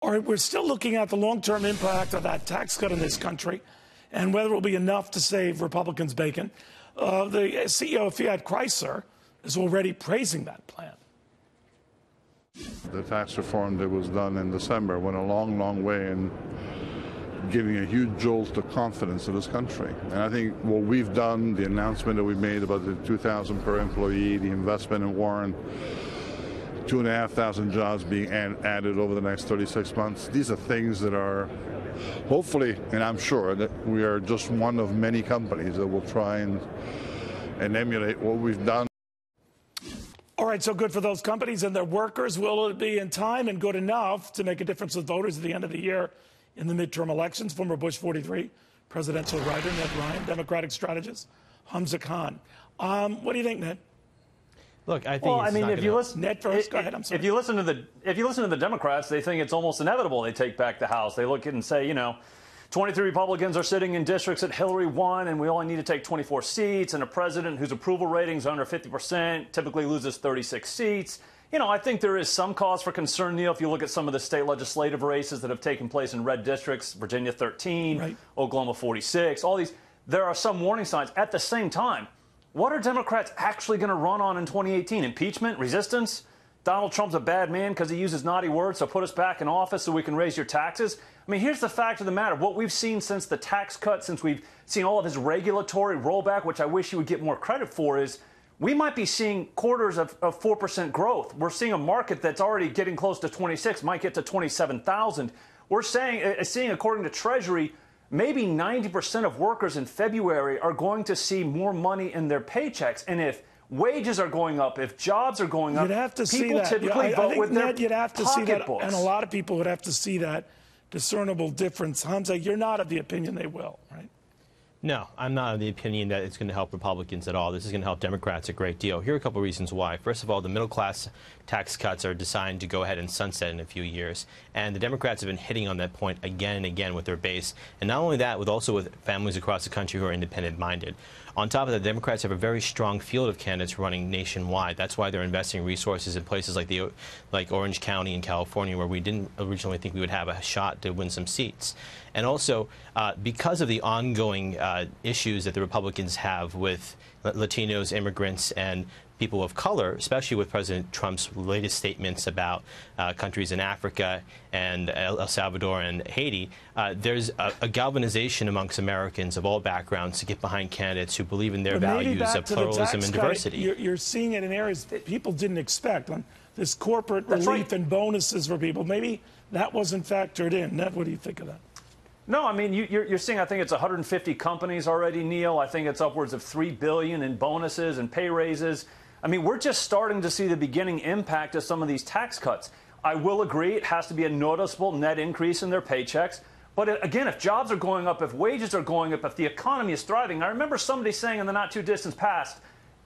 All right, we're still looking at the long-term impact of that tax cut in this country and whether it will be enough to save Republicans bacon. The CEO of Fiat Chrysler is already praising that plan. The tax reform that was done in December went a long, long way in giving a huge jolt of confidence to this country. And I think what we've done, the announcement that we made about the $2,000 per employee, the investment in Warren, 2,500 jobs being added over the next 36 months, these are things that are hopefully, and I'm sure that we are just one of many companies that will try and emulate what we've done. All right, so good for those companies and their workers. Will it be in time and good enough to make a difference with voters at the end of the year in the midterm elections? Former Bush 43 presidential writer Ned Ryun, Democratic strategist Hamza Khan. What do you think, Ned? Look, I think. Well, I mean, if you listen, Ned first. Go ahead. I'm sorry. If you listen to the Democrats, they think it's almost inevitable they take back the House. They look at it and say, 23 Republicans are sitting in districts that Hillary won, and we only need to take 24 seats, and a president whose approval ratings are under 50% typically loses 36 seats. I think there is some cause for concern, Neil, if you look at some of the state legislative races that have taken place in red districts, Virginia 13, right, Oklahoma 46, all these. There are some warning signs. At the same time, what are Democrats actually going to run on in 2018? Impeachment? Resistance? Donald Trump's a bad man because he uses naughty words, so put us back in office so we can raise your taxes? I mean, here's the fact of the matter. What we've seen since the tax cut, since we've seen all of his regulatory rollback, which I wish he would get more credit for, is we might be seeing quarters of 4% growth. We're seeing a market that's already getting close to 26, might get to 27,000. We're seeing, according to Treasury, maybe 90% of workers in February are going to see more money in their paychecks. And if wages are going up, if jobs are going up, people typically vote with their pocketbooks. And a lot of people would have to see that discernible difference. Hamza, you're not of the opinion they will, right? No, I'm not of the opinion that it's going to help Republicans at all. This is going to help Democrats a great deal. Here are a couple of reasons why. First of all, the middle-class tax cuts are designed to go ahead and sunset in a few years. And the Democrats have been hitting on that point again and again with their base. And not only that, also with families across the country who are independent-minded. On top of that, the Democrats have a very strong field of candidates running nationwide. That's why they're investing resources in places like Orange County in California, where we didn't originally think we would have a shot to win some seats. And also, because of the ongoing issues that the Republicans have with Latinos, immigrants, and people of color, especially with President Trump's latest statements about countries in Africa and El Salvador and Haiti, there's a galvanization amongst Americans of all backgrounds to get behind candidates who believe in their values of pluralism and diversity. You're seeing it in areas that people didn't expect. On this corporate relief and bonuses for people, maybe that wasn't factored in. Ned, what do you think of that? No, I mean, you're seeing, I think it's 150 companies already, Neil. I think it's upwards of $3 billion in bonuses and pay raises. I mean, we're just starting to see the beginning impact of some of these tax cuts. I will agree it has to be a noticeable net increase in their paychecks. But again, if jobs are going up, if wages are going up, if the economy is thriving, I remember somebody saying in the not-too-distant past,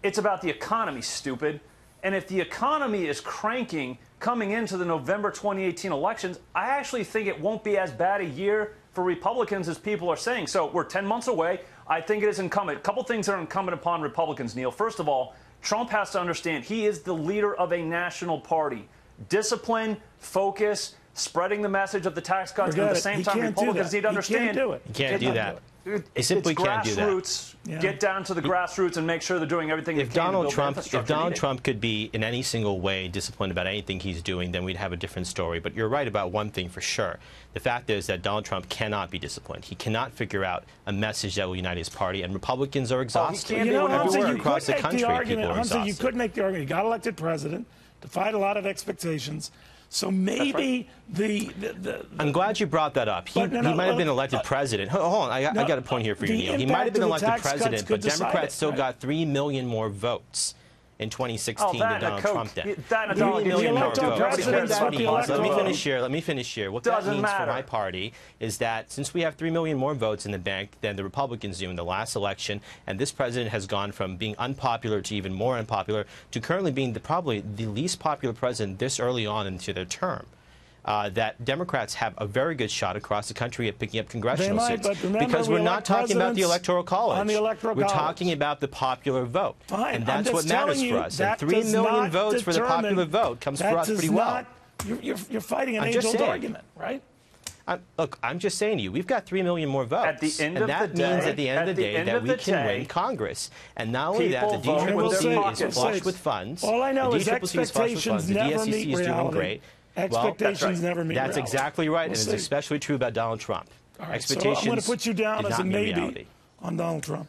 it's about the economy, stupid. And if the economy is cranking coming into the November 2018 elections, I actually think it won't be as bad a year for Republicans as people are saying. So we're 10 months away. I think it is incumbent. A couple things that are incumbent upon Republicans, Neil. First of all, Trump has to understand he is the leader of a national party. Discipline, focus, spreading the message of the tax cuts, but at the same time, Republicans need to understand. He can't do that. He simply can't do that. Get down to the grassroots and make sure they're doing everything they can to build infrastructure. If Donald Trump could be in any single way disciplined about anything he's doing, then we'd have a different story. But you're right about one thing for sure. The fact is that Donald Trump cannot be disciplined. He cannot figure out a message that will unite his party, and Republicans are exhausted. Everywhere across the country, people are exhausted. You could make the argument. He got elected president, defied a lot of expectations. So maybe I'm glad you brought that up. He might have been elected president. Hold on, I got a point here for you, Neil. He might have been elected president, but Democrats still got 3 million more votes in 2016 than Donald Trump did. 3 million more votes. Let me finish here. What that means for my party is that since we have 3 million more votes in the bank than the Republicans do in the last election, and this president has gone from being unpopular to even more unpopular to currently being probably the least popular president this early on into their term, that Democrats have a very good shot across the country at picking up congressional seats. Because we're not talking about the Electoral College. We're talking about the popular vote. Fine. And that's what matters for us. And 3 million votes for the popular vote comes for us pretty well. You're fighting an I'm just age-old saying. argument, right? Look, I'm just saying to you, we've got 3 million more votes. At the end and of that the day, means at the end of the day that we can day, win Congress. And not only that, the people vote with their DCCC pockets. is flush with funds. All I know the is DCCC flush with funds. expectations The never DSCC meet is doing reality. great. Expectations never meet That's reality. exactly right, We'll and see. it's especially true about Donald Trump. All right, so Expectations I'm going to put you down did as not a meet maybe reality. on Donald Trump.